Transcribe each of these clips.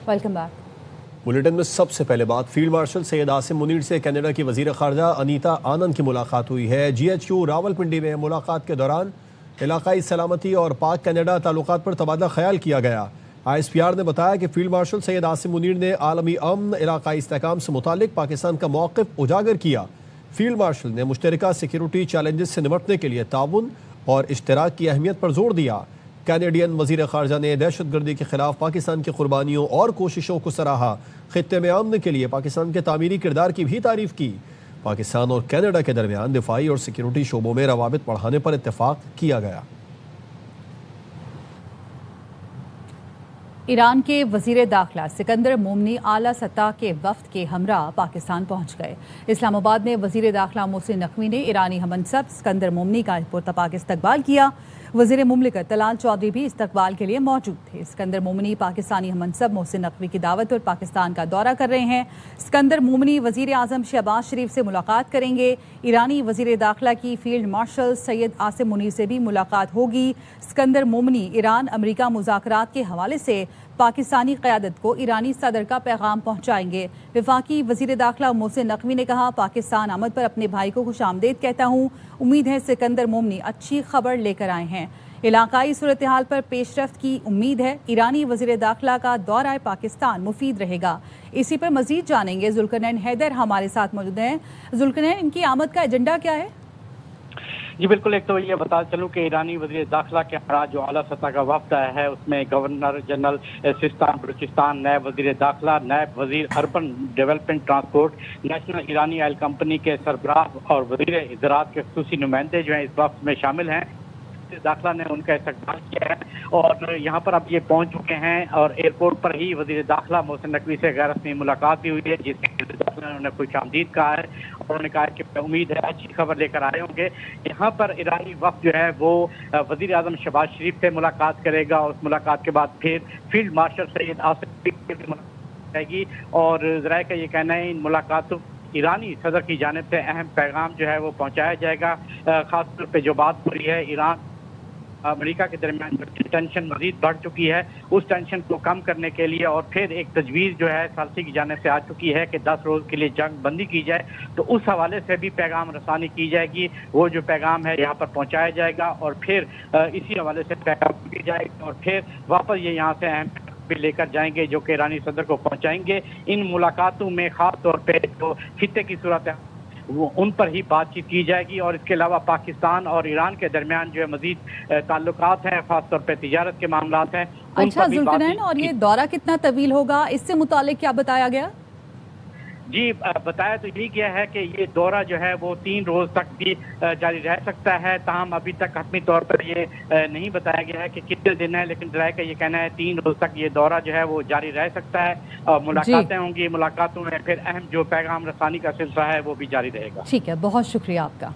Welcome back. Bulletin में सबसे पहले बात फील्ड मार्शल सैयद आसिम मुनीर से कनाडा की वजीर खारजा अनीता आनंद की मुलाकात हुई है। GHQ रावलपिंडी में मुलाकात के दौरान इलाकाई सलामती और पाक कनाडा ताल्लुकात पर तबादला ख्याल किया गया। ISPR ने बताया कि फील्ड मार्शल सैयद आसिम मुनीर ने आलमी अमन इलाकाई इस्तेहकाम से मुतालिक पाकिस्तान का मौक़िफ़ उजागर किया। फील्ड मार्शल ने मुश्तरका सिक्योरिटी चैलेंजेस से निपटने के लिए ताउन और इश्तराक की अहमियत पर जोर दिया। कैनेडियन वज़ीर ख़ारजा ने दहशत गर्दी के ख़िलाफ़ पाकिस्तान की कुर्बानियों और कोशिशों को सराहा। ख़ित्ते में अमन के लिए पाकिस्तान के तामीरी किरदार की भी तारीफ़ की। पाकिस्तान और कनाडा के दरमियान दिफाई और सिक्योरिटी शोबों में रवाबित बढ़ाने पर इत्तेफाक किया गया। ईरान के वजीर दाखिला सिकंदर मोमनी आला सतह के वफ्द के हमरा पाकिस्तान पहुंच गए। इस्लामाबाद में वजीर दाखिला मोहसिन नकवी ने ईरानी हमनसब सिकंदर मोमनी का पुरतपाक इस्तकबाल किया। वजीर मुमलिकत तलाल चौधरी भी इस्तकबाल के लिए मौजूद थे। सिकंदर मोमनी पाकिस्तानी हमनसब मोहसिन नकवी की दावत पर पाकिस्तान का दौरा कर रहे हैं। सिकंदर मोमनी वजीर आजम शहबाज शरीफ से मुलाकात करेंगे। ईरानी वजीर दाखिला की फील्ड मार्शल सैयद आसिम मुनीर से भी मुलाकात होगी। सिकंदर मोमनी ईरान अमरीका मुज़ाकरात के हवाले से पाकिस्तानी क़यादत को ईरानी सदर का पैगाम पहुंचाएंगे। वफाकी वजीर दाखिला मोहसिन नकवी ने कहा, पाकिस्तान आमद पर अपने भाई को खुशामदीद कहता हूँ। उम्मीद है सिकंदर मोमनी अच्छी खबर लेकर आए हैं। इलाकाई सूरत हाल पर पेशरफ्त की उम्मीद है। ईरानी वजीर दाखिला का दौरा पाकिस्तान मुफीद रहेगा। इसी पर मजीद जानेंगे। जुल्करनैन हैदर हमारे साथ मौजूद हैं। जुल्करनैन, इनकी आमद का एजेंडा क्या है? जी बिल्कुल, एक तो ये बता चलूं कि ईरानी वज़ीर दाखिला के हमरा जो आला सतह का वफ्द आया है उसमें गवर्नर जनरल सिस्तान बलूचिस्तान, नायब वज़ीर दाखिला, नायब वज़ीर अर्बन डेवलपमेंट ट्रांसपोर्ट, नेशनल ईरानी ऑयल कंपनी के सरबराह और वज़ीर ज़राअत के ख़ुसूसी नुमाइंदे जो हैं इस वफ्द में शामिल हैं। दाखिला ने उनका इस्तकबाल किया है और यहाँ पर अब ये पहुँच चुके हैं और एयरपोर्ट पर ही वज़ीर दाखिला मोहसिन नकवी से गैर रस्मी मुलाकात भी हुई है, जिसमें वज़ीर दाखिला ने उन्हें खुशामदीद कहा है और उन्होंने कहा कि उम्मीद है अच्छी खबर लेकर आए होंगे। यहाँ पर ईरानी वक्त जो है वो वज़ीर आज़म शहबाज शरीफ से मुलाकात करेगा और उस मुलाकात के बाद फिर फील्ड मार्शल सैयद आसिम से भी मुलाकात जाएगी और ज़राए का ये कहना है इन मुलाकातों ईरानी सदर की जानिब से अहम पैगाम जो है वो पहुँचाया जाएगा। ख़ासतौर पर जो बात हो रही है ईरान अमेरिका के दरमियान टेंशन मजीद बढ़ चुकी है, उस टेंशन को कम करने के लिए और फिर एक तजवीज़ जो है सालसी की जानिब से आ चुकी है कि 10 रोज़ के लिए जंग बंदी की जाए, तो उस हवाले से भी पैगाम रसानी की जाएगी। वो जो पैगाम है यहाँ पर पहुँचाया जाएगा और फिर इसी हवाले से पैगाम की जाएगी और फिर वापस ये यहाँ से अहम भी लेकर जाएंगे जो कि ईरानी सदर को पहुँचाएंगे। इन मुलाकातों में ख़ास तौर पर जो खित्ते की सूरत वो उन पर ही बातचीत की जाएगी और इसके अलावा पाकिस्तान और ईरान के दरमियान जो है मजीद ताल्लुकात हैं, खासतौर पर तिजारत के मामलात हैं। अच्छा जुल्करनैन, और ये दौरा कितना तवील होगा, इससे मुतालिक क्या बताया गया? जी बताया तो यही गया है कि ये दौरा जो है वो 3 रोज़ तक भी जारी रह सकता है। ताहम अभी तक हतमी तौर पर ये नहीं बताया गया है कि कितने दिन है, लेकिन ज़राए का ये कहना है 3 रोज़ तक ये दौरा जो है वो जारी रह सकता है और मुलाकातें होंगी। मुलाकातों में फिर अहम जो पैगाम रसानी का सिलसिला है वो भी जारी रहेगा। ठीक है, बहुत शुक्रिया आपका।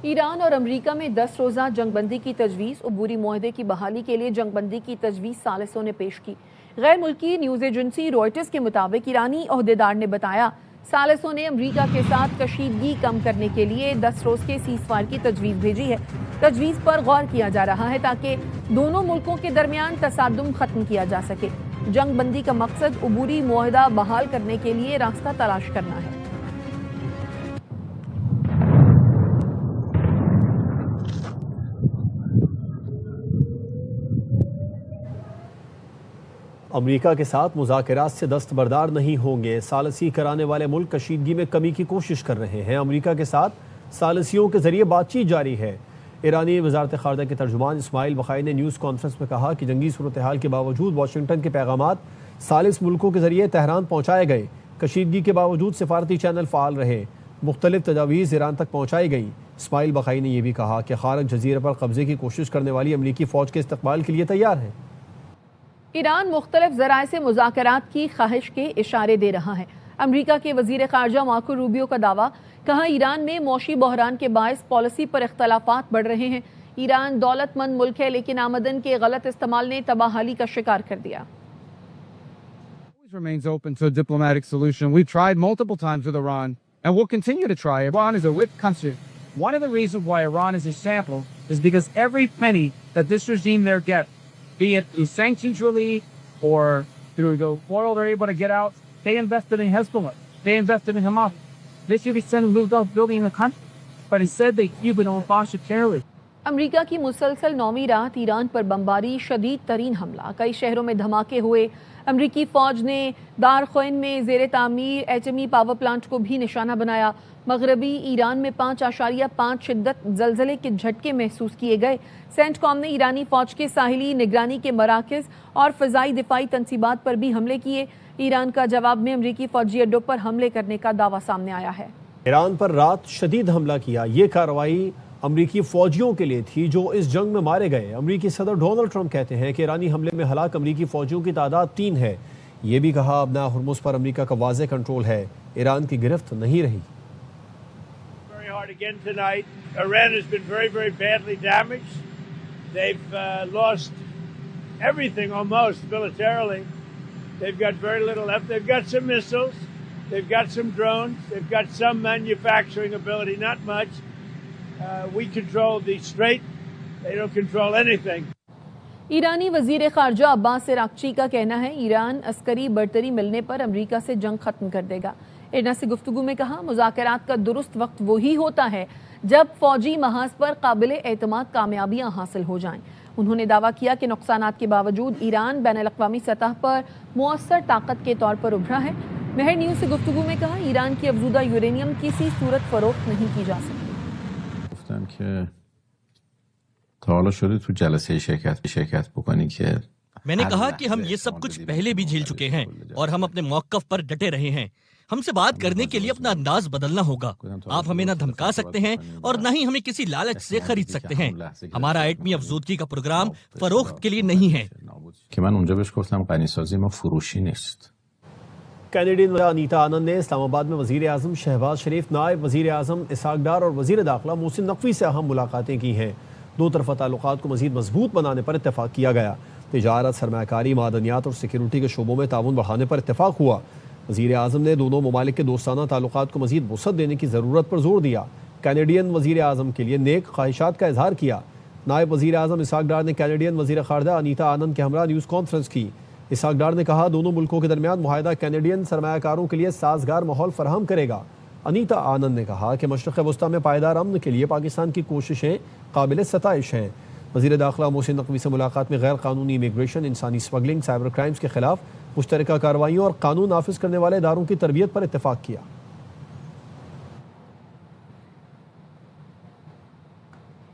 ईरान और अमरीका में 10 रोज़ा जंगबंदी की तजवीज़। अबूरी मुआहदे की बहाली के लिए जंगबंदी की तजवीज़ सालिसों ने पेश की। गैर मुल्की न्यूज़ एजेंसी रॉयटर्स के मुताबिक ईरानी ओहदेदार ने बताया सालिसों ने अमरीका के साथ कशीदगी कम करने के लिए 10 रोज़ के सीज़फायर की तजवीज़ भेजी है। तजवीज़ पर गौर किया जा रहा है ताकि दोनों मुल्कों के दरमियान तसादुम खत्म किया जा सके। जंगबंदी का मकसद अबूरी मुआहदा बहाल करने के लिए रास्ता तलाश करना है। अमेरिका के साथ मुज़ाकरात से दस्तबरदार नहीं होंगे। सालसी कराने वाले मुल्क कशीदगी में कमी की कोशिश कर रहे हैं। अमेरिका के साथ सालसियों के जरिए बातचीत जारी है। ईरानी वज़ारत ख़ारजा के तर्जुमान इस्माइल बखाई ने न्यूज़ कॉन्फ्रेंस में कहा कि जंगी सूरत हाल के बावजूद वाशिंगटन के पैगामात सालिस मुल्कों के जरिए तेहरान पहुँचाए गए। कशीदगी के बावजूद सिफारती चैनल फ़ाल रहे। मुख्तलिफ तजावीज़ ईरान तक पहुँचाई गई। इस्माइल बखाई ने यह भी कहा कि खारक जजीरे पर कब्जे की कोशिश करने वाली अमरीकी फ़ौज के इस्तकबाल के लिए तैयार है। ईरान मुख्तलिफ ज़राए से मुज़ाकरात की ख्वाहिश के इशारे दे रहा है। अमरीका के वज़ीर ख़ारजा मार्को रूबियो का दावा, कहा ईरान में मौशी बहरान के बायस पॉलिसी पर इख्तलाफात बढ़ रहे हैं। ईरान दौलतमंद मुल्क है लेकिन आमदन के गलत इस्तेमाल ने तबाहाली का शिकार कर दिया। Remains open to a diplomatic solution. We've tried multiple times with Iran and we'll continue to try. Iran is a weak country. One of the reasons why Iran is a sample is because every penny that this regime there gets, be it through sanctions relief, or through the oil they're able to get out. They invested in Hezbollah. They invested in Hamas. They should be sending loot off building in the country. But instead they keep it on foster terrorists. America की मुसलसल 9वीं रात Iran पर बमबारी, शदीद तरीन हमला, कई शहरों में धमाके हुए। अमरीकी फौज ने दार ख़ुइन में ज़ेर तामीर एटमी पावर प्लांट को भी निशाना बनाया। मगरबी ईरान में 5.5 शिद्दत ज़लज़ले के झटके महसूस किए गए। सेंटकॉम ने ईरानी फौज के साहिली निगरानी के मराकज़ और फ़ज़ाई दिफाई तनसीबात पर भी हमले किए। ईरान का जवाब में अमरीकी फौजी अड्डों पर हमले करने का दावा सामने आया है। ईरान पर रात शदीद हमला किया। ये कार्रवाई अमरीकी फौजियों के लिए थी जो इस जंग में मारे गए। अमरीकी सदर डोनाल्ड ट्रंप कहते हैं कि ईरानी हमले में हलाक अमरीकी फौजियों की तादाद 3 है। ये भी कहा अपना हुर्मुज़ पर अमरीका का वाज़ेह कंट्रोल है, ईरान की गिरफ्त नहीं रही। Again tonight, Iran has been very, very badly damaged. They've lost everything almost militarily. They've got very little left. They've got some missiles. They've got some drones. They've got some manufacturing ability, not much. We control the strait. They don't control anything. ईरानी वजीर खारजा अब्बास इराक्ची का कहना है Iran Askari बरतरी मिलने पर America से जंग खत्म कर देगा। इरना से गुफ्तगू में कहा, मुज़ाकरात का दुरुस्त वक्त वही होता है जब फौजी महाज पर काबिल एतमाद कामयाबियां हासिल हो जाएं। उन्होंने दावा किया कि नुकसानात के बावजूद ईरान बैनुल-अक़वामी सतह पर मुअस्सर ताकत के तौर पर उभरा है। मेहर न्यूज़ से गुफ्तगू में कहा, ईरान की अफज़ूदा यूरेनियम किसी सूरत फरोख्त नहीं की जा सकती। मैंने कहा कि हम ये सब कुछ पहले भी झेल चुके हैं और हम अपने मौक़िफ़ पर डटे रहे हैं। हमसे बात करने के लिए अपना अंदाज बदलना होगा। आप हमें न धमका सकते हैं और न ही हमें किसी लालच से खरीद सकते हैं। हमारा एटमी अफजूदगी का प्रोग्राम फरोख्त के लिए नहीं है। कैनेडियन अनीता आनंद ने इस्लामाबाद में वज़ीर आज़म शहबाज शरीफ, नायब वज़ीर आज़म इसहाक डार और वज़ीर दाखिला मोहसिन नकवी से अहम मुलाकातें की हैं। दो तरफ़ा ताल्लुकात को मज़ीद मजबूत बनाने पर इत्तेफाक किया गया। तिजारत, सरमायाकारी, मादनियात और सिक्योरिटी के शोबों में ताउन बढ़ाने पर इत्तेफाक हुआ। वज़ीर आज़म ने दोनों ममालिक के दोस्ताना ताल्लुकात को मज़ीद वसअत देने की ज़रूरत पर जोर दिया। कैनेडियन वज़ीर आज़म के लिए नेक ख्वाहिशात का इजहार किया। नायब वज़ीर आज़म इसहाक डार ने कैनेडियन वज़ीर ख़ारजा अनीता आनंद के हमरा न्यूज़ कॉन्फ्रेंस की। इसहाक डार ने कहा, दोनों मुल्कों के दरमियान मुआहदा कैनेडियन सरमायाकारों के लिए साजगार माहौल फराहम करेगा। अनीता आनंद ने कहा कि मशरक़ वस्ता में पायदार अमन के लिए पाकिस्तान की कोशिशें काबिल सताइश हैं। वज़ीर दाखिला मोहसिन नकवी से मुलाकात में गैर कानूनी इमिग्रेशन, इंसानी स्मगलिंग, साइबर क्राइम्स के खिलाफ मुश्तरका कार्रवाइयों और कानून नाफिज करने वाले इदारों की तरबियत पर इत्तेफाक किया।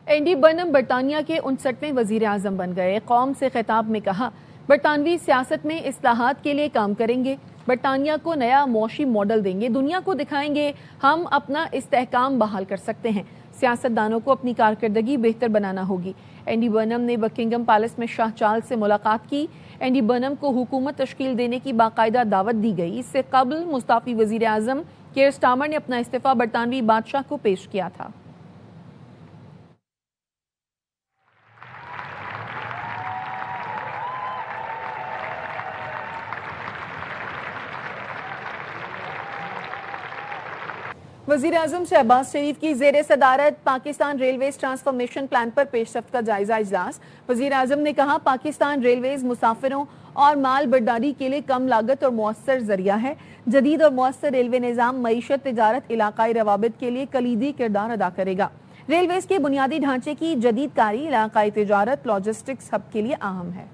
एंडी बर्नम बरतानिया के 59वें वज़ीर आज़म बन गए। कौम से खिताब में कहा, बरतानवी सियासत में इस्लाहात के लिए काम करेंगे, बरतानिया को नया मौशी मॉडल देंगे, दुनिया को दिखाएंगे हम अपना इस्तेहकाम बहाल कर सकते हैं। सियासतदानों को अपनी कारकर्दगी बेहतर बनाना होगी। एंडी बर्नम ने बकिंगम पैलेस में शाह चार्ल्स से मुलाकात की। एंडी बर्नम को हुकूमत तश्कील देने की बाकायदा दावत दी गई। इससे कबल मुस्ताफी वज़ीर आज़म केयर स्टारमर ने अपना इस्तीफ़ा बरतानवी बादशाह को पेश किया था। वज़ीर आज़म शहबाज शरीफ की ज़ेर सदारत पाकिस्तान रेलवेज ट्रांसफॉर्मेशन प्लान पर पेशरफ्त का जायजा इजलास। वज़ीर आज़म ने कहा, पाकिस्तान रेलवेज मुसाफिरों और माल बर्दारी के लिए कम लागत और मौसर जरिया है। जदीद और मौसर रेलवे निज़ाम मईशत, तिजारत, इलाकाई रवाबित के लिए कलीदी किरदार अदा करेगा। रेलवेज के बुनियादी ढांचे की जदीदकारी इलाकाई तिजारत, लॉजिस्टिक्स हब के लिए अहम है।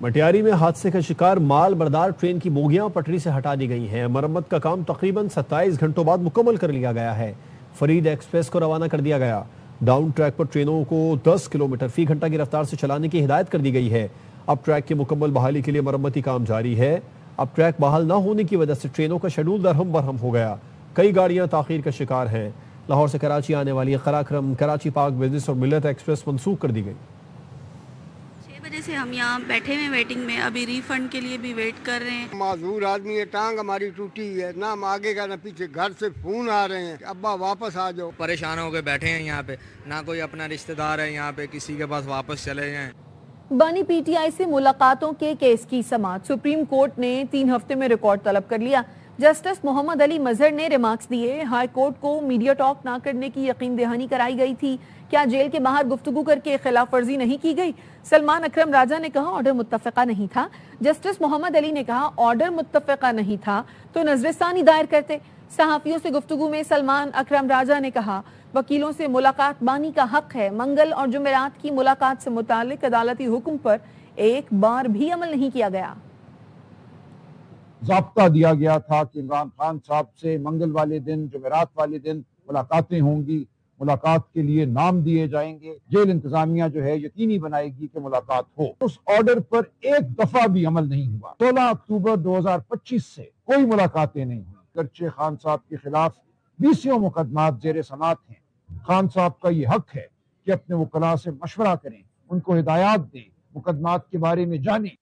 मटियारी में हादसे का शिकार माल बरदार ट्रेन की बोगियां पटरी से हटा दी गई हैं। मरम्मत का काम तकरीबन 27 घंटों बाद मुकम्मल कर लिया गया है। फरीद एक्सप्रेस को रवाना कर दिया गया। डाउन ट्रैक पर ट्रेनों को 10 किलोमीटर फी घंटा की रफ्तार से चलाने की हिदायत कर दी गई है। अब ट्रैक की मुकम्मल बहाली के लिए मरम्मती काम जारी है। अब ट्रैक बहाल न होने की वजह से ट्रेनों का शेड्यूल दरहम बरहम हो गया। कई गाड़ियां ताखीर का शिकार हैं। लाहौर से कराची आने वाली कराक्रम, कराची पाक बिजनेस और मिल्लत एक्सप्रेस मनसूख कर दी गई। वजह से हम यहाँ बैठे हुए वेटिंग में, अभी रिफंड के लिए भी वेट कर रहे हैं। माजूर आदमी है, टांग हमारी टूटी है, ना हम आगे का ना पीछे, घर से फोन आ रहे हैं अब्बा वापस आ जाओ। परेशान होकर बैठे हैं यहाँ पे, ना कोई अपना रिश्तेदार है यहाँ पे, किसी के पास वापस चले जाएं। बानी पीटीआई से मुलाकातों के केस की समाअत। सुप्रीम कोर्ट ने 3 हफ्ते में रिकॉर्ड तलब कर लिया। جسٹس محمد علی مظہر نے ریمارکس دیے، ہائی کورٹ کو میڈیا ٹاک نہ کرنے کی یقین دہانی کرائی گئی تھی، کیا جیل کے باہر گفتگو کر کے خلاف ورزی نہیں کی گئی؟ سلمان اکرم راجہ نے کہا آرڈر متفقہ نہیں تھا۔ جسٹس محمد علی نے کہا آرڈر متفقہ نہیں تھا تو نظر ثانی دائر کرتے۔ صحافیوں سے گفتگو میں سلمان اکرم راجہ نے کہا وکیلوں سے ملاقات بانی کا حق ہے، منگل اور جمعرات کی ملاقات سے متعلق عدالتی حکم پر ایک بار بھی عمل نہیں کیا گیا۔ ضابطہ دیا گیا تھا کہ عمران خان صاحب سے منگل والے دن، جمعرات والے دن ملاقاتیں ہوں گی، ملاقات کے لیے نام دیے جائیں گے، جیل انتظامیہ جو ہے یقینی بنائے گی کہ ملاقات ہو۔ اس آرڈر پر ایک دفعہ بھی عمل نہیں ہوا۔ 16 اکتوبر 2025 سے کوئی ملاقاتیں نہیں ہوئی۔ گرچہ خان صاحب کے خلاف 20 مقدمات زیر سماعت ہیں، خان صاحب کا یہ حق ہے کہ اپنے وکلاء سے مشورہ کریں، ان کو ہدایات دیں، مقدمات کے بارے میں جانیں۔